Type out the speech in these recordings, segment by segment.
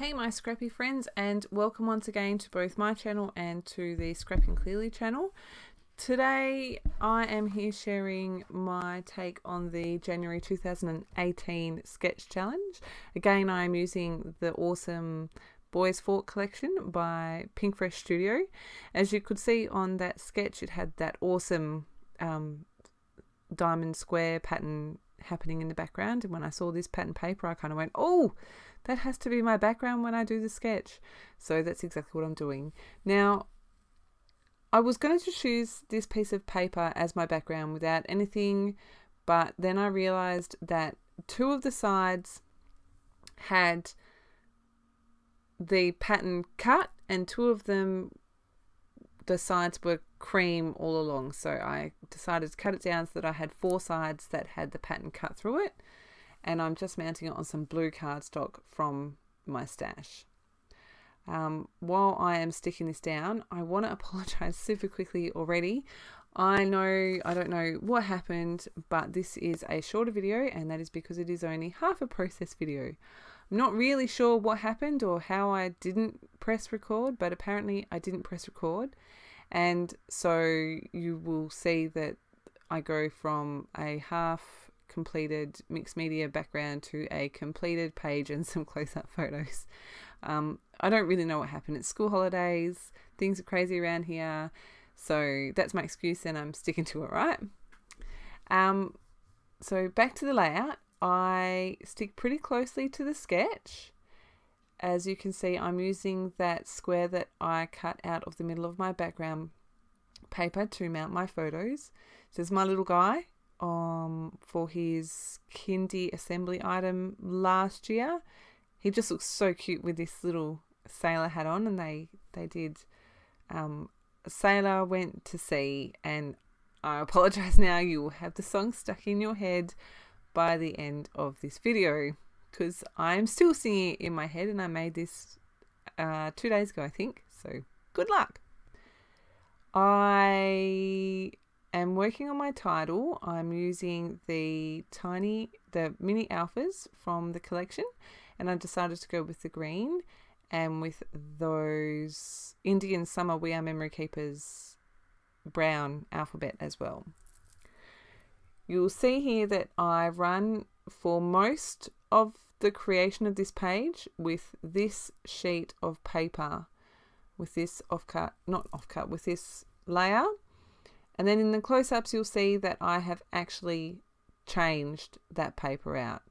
Hey my scrappy friends, and welcome once again to both my channel and to the ScrappingClearly channel. Today I am here sharing my take on the January 2018 sketch challenge. Again, I am using the awesome Boys Fort collection by Pink Fresh Studio. As you could see on that sketch, it had that awesome diamond square pattern happening in the background, and when I saw this pattern paper I kind of went, oh, that has to be my background when I do the sketch. So that's exactly what I'm doing. Now, I was going to just use this piece of paper as my background without anything, but then I realized that two of the sides had the pattern cut and two of them, the sides were cream all along. So I decided to cut it down so that I had four sides that had the pattern cut through it. And I'm just mounting it on some blue cardstock from my stash. While I am sticking this down, I want to apologize super quickly already. I don't know what happened, but this is a shorter video, and that is because it is only half a process video. I'm not really sure what happened or how I didn't press record, but apparently I didn't press record. And so you will see that I go from a half completed mixed media background to a completed page and some close-up photos. I don't really know what happened. It's school holidays, things are crazy around here, so that's my excuse and I'm sticking to it, right? So back to the layout. I stick pretty closely to the sketch. As you can see, I'm using that square that I cut out of the middle of my background paper to mount my photos. So there's my little guy for his kindy assembly item last year. He just looks so cute with this little sailor hat on, and they did a sailor went to sea, and I apologize now, you will have the song stuck in your head by the end of this video because I'm still singing it in my head, and I made this 2 days ago, I think, so good luck. I am working on my title. I'm using the mini alphas from the collection, and I decided to go with the green and with those Indian Summer We Are Memory Keepers brown alphabet as well. You'll see here that I run for most of the creation of this page with this sheet of paper, with this with this layer. And then in the close-ups, you'll see that I have actually changed that paper out.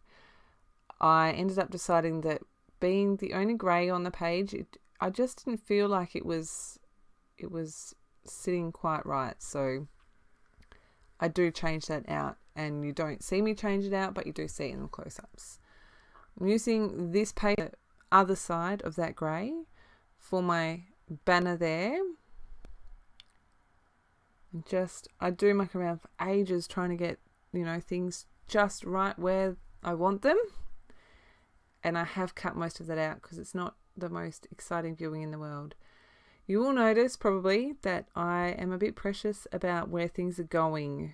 I ended up deciding that being the only grey on the page, I just didn't feel like it was sitting quite right. So I do change that out, and you don't see me change it out, but you do see it in the close-ups. I'm using this paper, other side of that grey, for my banner there. And I do muck around for ages trying to get, things just right where I want them. And I have cut most of that out because it's not the most exciting viewing in the world. You will notice probably that I am a bit precious about where things are going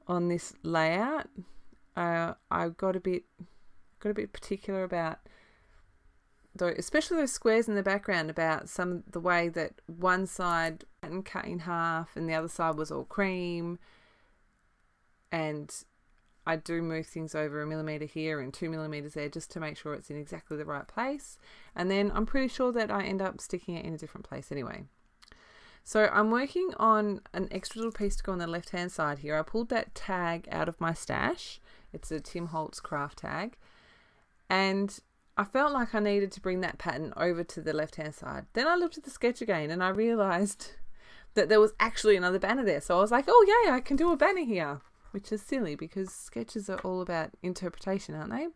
on this layout. I got a bit particular about especially those squares in the background, about the way that one side and cut in half and the other side was all cream, and I do move things over 1 millimeter here and 2 millimeters there just to make sure it's in exactly the right place, and then I'm pretty sure that I end up sticking it in a different place anyway. So I'm working on an extra little piece to go on the left hand side here. I pulled that tag out of my stash. It's a Tim Holtz craft tag, and I felt like I needed to bring that pattern over to the left hand side. Then I looked at the sketch again and I realized that there was actually another banner there. So I was like, oh yay, I can do a banner here, which is silly because sketches are all about interpretation, aren't they?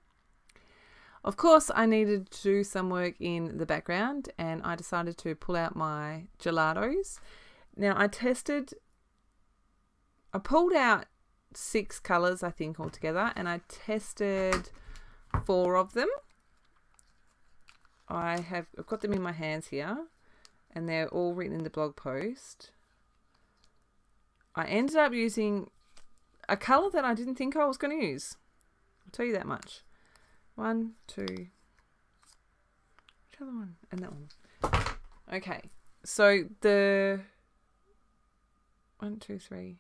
Of course, I needed to do some work in the background, and I decided to pull out my gelatos. Now I pulled out 6 colors, I think, altogether, and I tested 4 of them. I've got them in my hands here, and they're all written in the blog post. I ended up using a colour that I didn't think I was going to use. I'll tell you that much. 1, 2, which other one? And that one. Okay, so the 1, 2, 3.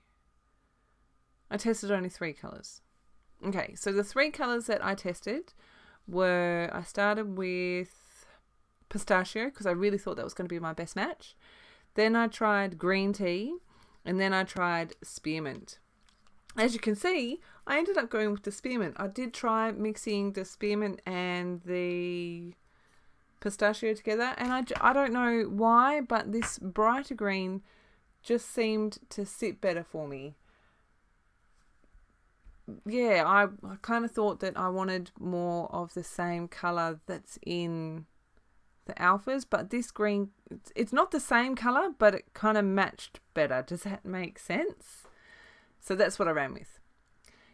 I tested only 3 colours. Okay, so the 3 colours that I tested were, I started with pistachio because I really thought that was going to be my best match. Then I tried green tea, and then I tried spearmint. As you can see, I ended up going with the spearmint. I did try mixing the spearmint and the pistachio together, and I don't know why, but this brighter green just seemed to sit better for me. Yeah, I kind of thought that I wanted more of the same colour that's in the alphas, but this green, it's not the same colour, but it kind of matched better. Does that make sense? So that's what I ran with.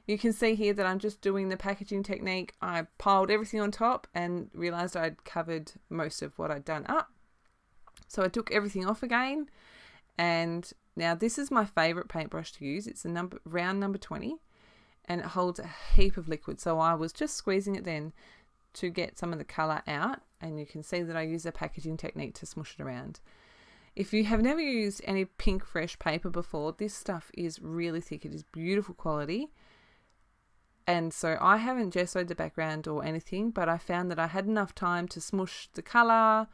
You can see here that I'm just doing the packaging technique. I piled everything on top and realised I'd covered most of what I'd done up. So I took everything off again, and now this is my favourite paintbrush to use. It's a round number 20, and it holds a heap of liquid. So I was just squeezing it then to get some of the colour out, and you can see that I use a packaging technique to smush it around. If you have never used any pink fresh paper before, this stuff is really thick. It is beautiful quality. And so I haven't gessoed the background or anything, but I found that I had enough time to smush the colour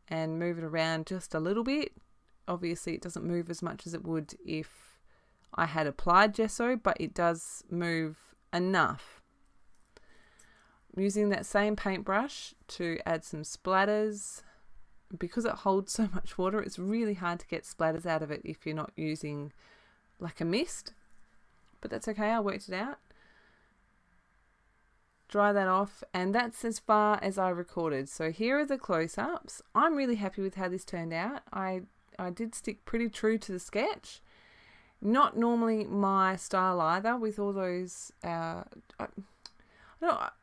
and move it around just a little bit. Obviously it doesn't move as much as it would if I had applied gesso, but it does move enough. I'm using that same paintbrush to add some splatters. Because it holds so much water, it's really hard to get splatters out of it if you're not using like a mist. But that's okay, I worked it out. Dry that off, and that's as far as I recorded. So here are the close-ups. I'm really happy with how this turned out. I did stick pretty true to the sketch. Not normally my style either, with all those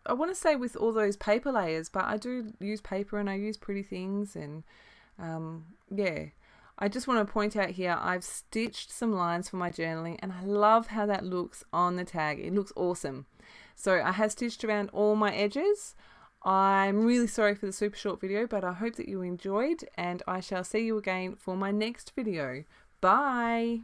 I want to say with all those paper layers, but I do use paper and I use pretty things, and yeah. I just want to point out here, I've stitched some lines for my journaling, and I love how that looks on the tag. It looks awesome. So I have stitched around all my edges. I'm really sorry for the super short video, but I hope that you enjoyed, and I shall see you again for my next video. Bye!